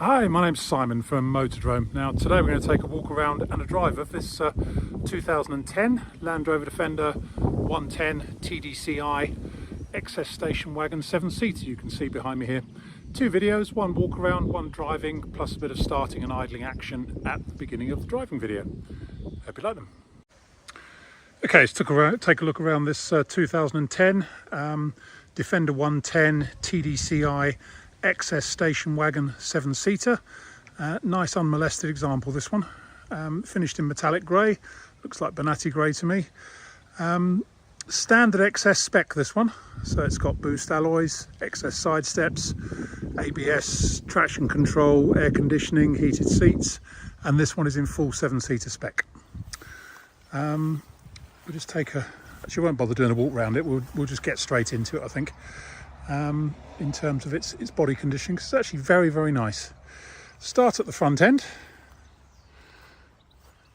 Hi, my name's Simon from Motodrome. Now today we're going to take a walk around and a drive of this 2010 Land Rover Defender 110 TDCi XS Station Wagon 7-seater you can see behind me here. Two videos, one walk around, one driving, plus a bit of starting and idling action at the beginning of the driving video. Hope you like them. Okay, let's take a look around this 2010 Defender 110 TDCi XS Station Wagon 7-seater. Nice unmolested example, this one. Finished in metallic grey, looks like Bonatti grey to me. Standard XS spec, this one. So it's got boost alloys, XS side steps, ABS, traction control, air conditioning, heated seats, and this one is in full 7-seater spec. We'll just take a, actually won't bother doing a walk around it, we'll just get straight into it I think. In terms of its body conditioning, because it's actually very, very nice. Start at the front end.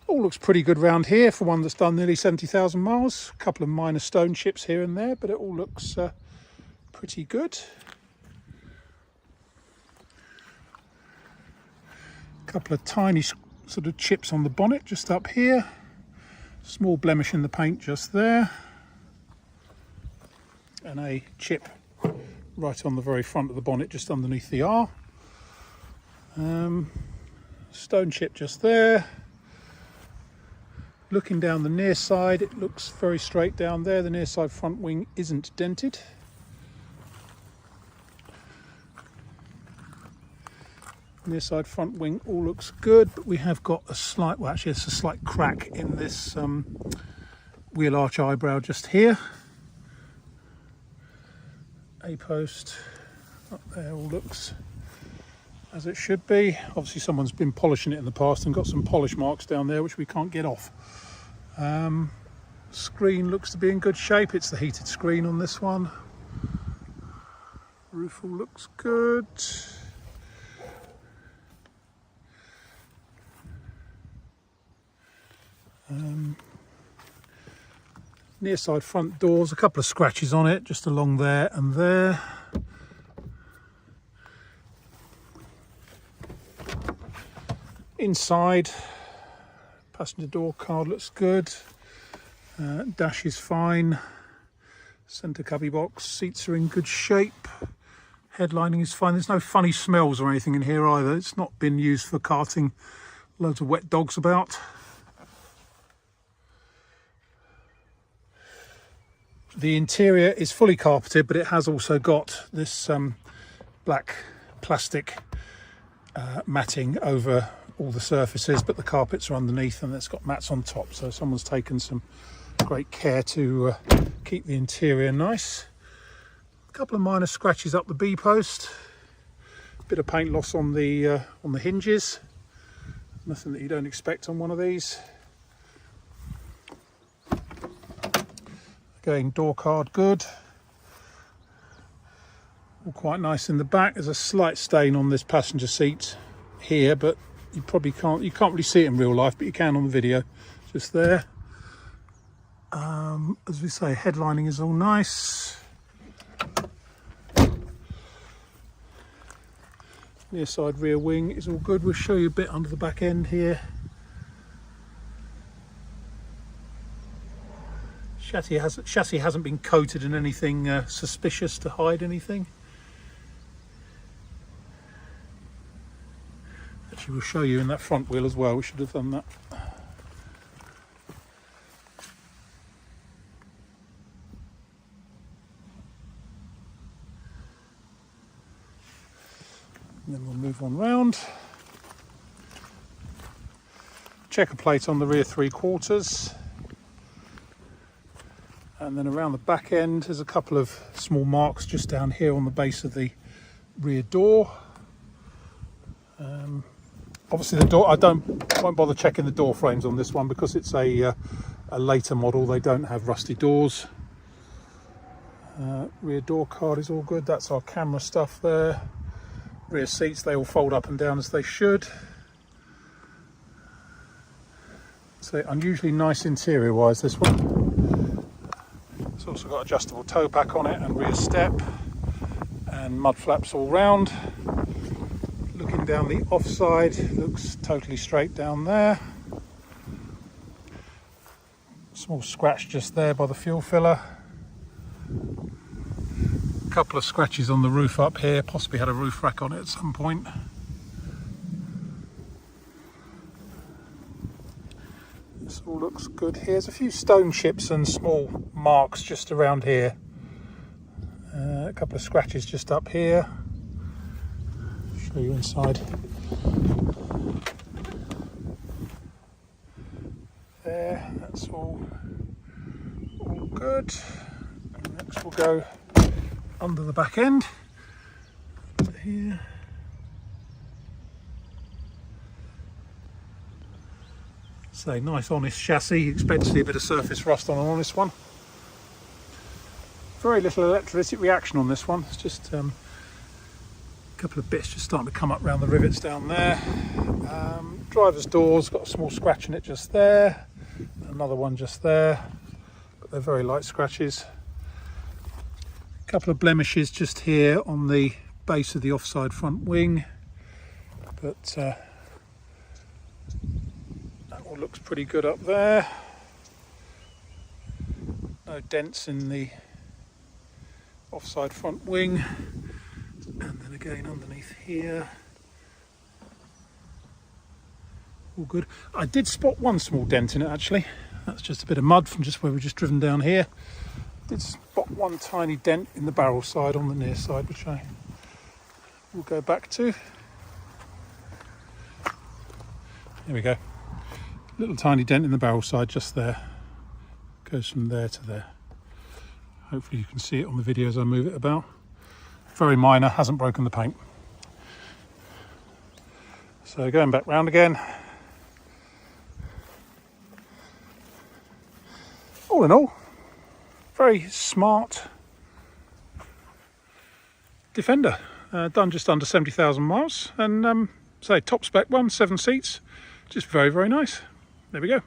All looks pretty good round here for one that's done nearly 70,000 miles. A couple of minor stone chips here and there, but it all looks pretty good. A couple of tiny sort of chips on the bonnet just up here. Small blemish in the paint just there. And a chip right on the very front of the bonnet just underneath the R. Stone chip just there. Looking down the near side, it looks very straight down there. The near side front wing isn't dented. Near side front wing all looks good, but we have got a slight, well actually it's a slight crack in this wheel arch eyebrow just here. A-post up there all looks as it should be. Obviously someone's been polishing it in the past and got some polish marks down there which we can't get off. Screen looks to be in good shape. It's the heated screen on this one. Roof all looks good. Near side front doors, a couple of scratches on it just along there and there. Inside, passenger door card looks good. Dash is fine. Centre cubby box, seats are in good shape. Headlining is fine. There's no funny smells or anything in here either. It's not been used for carting loads of wet dogs about. The interior is fully carpeted, but it has also got this black plastic matting over all the surfaces, but the carpets are underneath and it's got mats on top. So someone's taken some great care to keep the interior nice. A couple of minor scratches up the B-post. Bit of paint loss on the hinges. Nothing that you don't expect on one of these. Again, door card good. All quite nice in the back. There's a slight stain on this passenger seat here, but you can't really see it in real life, but you can on the video. Just there. As we say, headlining is all nice. Near side rear wing is all good. We'll show you a bit under the back end here. Chassis hasn't been coated in anything suspicious to hide anything. Actually, we'll show you in that front wheel as well. We should have done that. And then we'll move on round. Checker plate on the rear 3/4. And then around the back end, there's a couple of small marks just down here on the base of the rear door. Obviously the door, I won't bother checking the door frames on this one because it's a later model. They don't have rusty doors. Rear door card is all good. That's our camera stuff there. Rear seats, they all fold up and down as they should. So unusually nice interior wise, this one. It's also got adjustable towpack on it and rear step and mud flaps all round. Looking down the offside, looks totally straight down there. Small scratch just there by the fuel filler. A couple of scratches on the roof up here, possibly had a roof rack on it at some point. This all looks good here. There's a few stone chips and small marks just around here. A couple of scratches just up here. Show you inside. There, that's all good. And next we'll go under the back end. Here. So nice honest chassis. You expect to see a bit of surface rust on an honest one. Very little electrolytic reaction on this one. It's just a couple of bits just starting to come up around the rivets down there. Driver's door's got a small scratch in it just there. Another one just there. But they're very light scratches. A couple of blemishes just here on the base of the offside front wing. But that all looks pretty good up there. No dents in the offside front wing, and then again underneath here, all good. I did spot one small dent in it actually. That's just a bit of mud from just where we've just driven down here. Did spot one tiny dent in the barrel side on the near side, which I will go back to. Here we go. Little tiny dent in the barrel side just there. Goes from there to there. Hopefully you can see it on the video as I move it about. Very minor, hasn't broken the paint. So going back round again. All in all, very smart Defender. Done just under 70,000 miles, and say top spec one, 7 seats. Just very, very nice. There we go.